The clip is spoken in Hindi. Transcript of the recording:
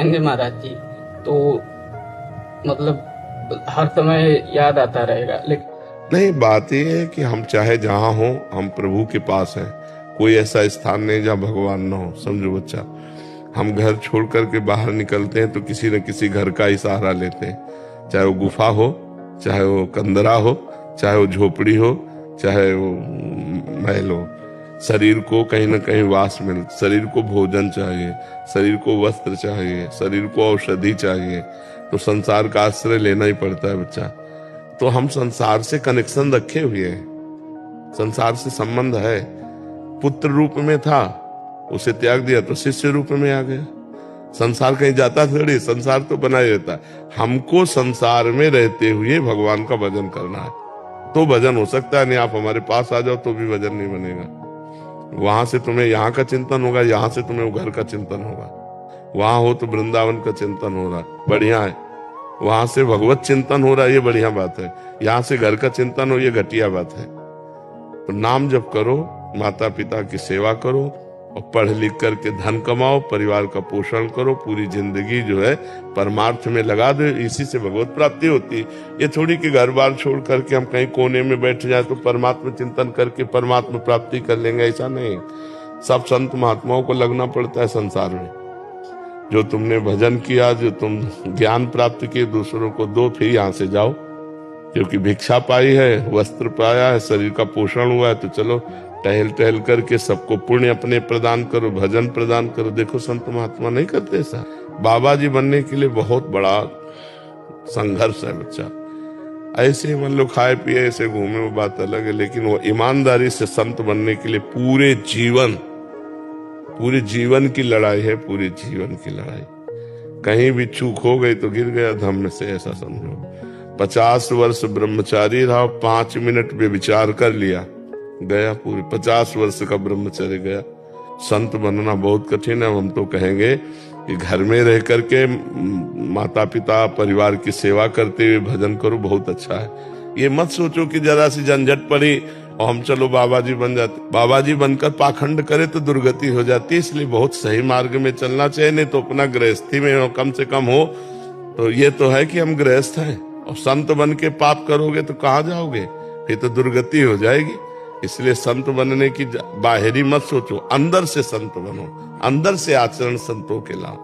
रहेंगे महाराज जी तो मतलब हर समय याद आता रहेगा। लेकिन नहीं, बात यह है कि हम चाहे जहां हो, हम प्रभु के पास हैं। कोई ऐसा स्थान नहीं जहां भगवान ना हो। समझो बच्चा, हम घर छोड़ करके बाहर निकलते हैं तो किसी न किसी घर का ही सहारा लेते हैं, चाहे वो गुफा हो, चाहे वो कंदरा हो, चाहे वो झोपड़ी हो, चाहे वो महल हो। शरीर को कहीं ना कहीं वास मिल, शरीर को भोजन चाहिए, शरीर को वस्त्र चाहिए, शरीर को औषधि चाहिए, तो संसार का आश्रय लेना ही पड़ता है बच्चा। तो हम संसार से कनेक्शन रखे हुए हैं, संसार से संबंध है। पुत्र रूप में था, उसे त्याग दिया तो शिष्य रूप में आ गया। संसार कहीं जाता थोड़ी, संसार तो बना ही रहता है। हमको संसार में रहते हुए भगवान का भजन करना है तो भजन हो सकता है, नहीं आप हमारे पास आ जाओ तो भी भजन नहीं बनेगा। वहां से तुम्हें यहाँ का चिंतन होगा, यहाँ से तुम्हें घर का चिंतन होगा। वहां हो तो वृंदावन का चिंतन हो रहा है, बढ़िया है। वहां से भगवत चिंतन हो रहा है, ये बढ़िया बात है। यहाँ से घर का चिंतन हो, ये घटिया बात है। तो नाम जप करो, माता पिता की सेवा करो और पढ़ लिख करके धन कमाओ, परिवार का पोषण करो, पूरी जिंदगी जो है परमार्थ में लगा दो। इसी से भगवत प्राप्ति होती है। ये थोड़ी कि घर बार छोड़ करके हम कहीं कोने में बैठ जाए तो परमात्मा चिंतन करके परमात्मा प्राप्ति कर लेंगे, ऐसा नहीं। सब संत महात्माओं को लगना पड़ता है संसार में। जो तुमने भजन किया, जो तुम ज्ञान प्राप्त किए, दूसरों को दो, फिर यहाँ से जाओ। क्योंकि भिक्षा पाई है, वस्त्र पाया है, शरीर का पोषण हुआ है, तो चलो टहल टहल करके सबको पुण्य अपने प्रदान करो, भजन प्रदान करो। देखो संत महात्मा नहीं करते ऐसा। बाबा जी बनने के लिए बहुत बड़ा संघर्ष है बच्चा। ऐसे मान लो खाए पिए ऐसे घूमे, वो बात अलग है, लेकिन वो ईमानदारी से संत बनने के लिए पूरे जीवन की लड़ाई है, पूरे जीवन की लड़ाई। कहीं भी चूक हो गई तो गिर गया धम्म से, ऐसा समझो। 50 वर्ष ब्रह्मचारी रहा, 5 मिनट में विचार कर लिया, गया पूरे 50 वर्ष का ब्रह्मचर्य गया। संत बनना बहुत कठिन है। हम तो कहेंगे कि घर में रह करके माता पिता परिवार की सेवा करते हुए भजन करो, बहुत अच्छा है। ये मत सोचो कि जरा सी झंझट पड़ी और हम चलो बाबा जी बन जाते। बाबा जी बनकर पाखंड करे तो दुर्गति हो जाती। इसलिए बहुत सही मार्ग में चलना चाहिए, नहीं तो अपना गृहस्थी में कम से कम हो। तो ये तो है कि हम गृहस्थ हैं, और संत बन के पाप करोगे तो कहाँ जाओगे, फिर तो दुर्गति हो जाएगी। इसलिए संत बनने की बाहरी मत सोचो, अंदर से संत बनो, अंदर से आचरण संतों के लाओ।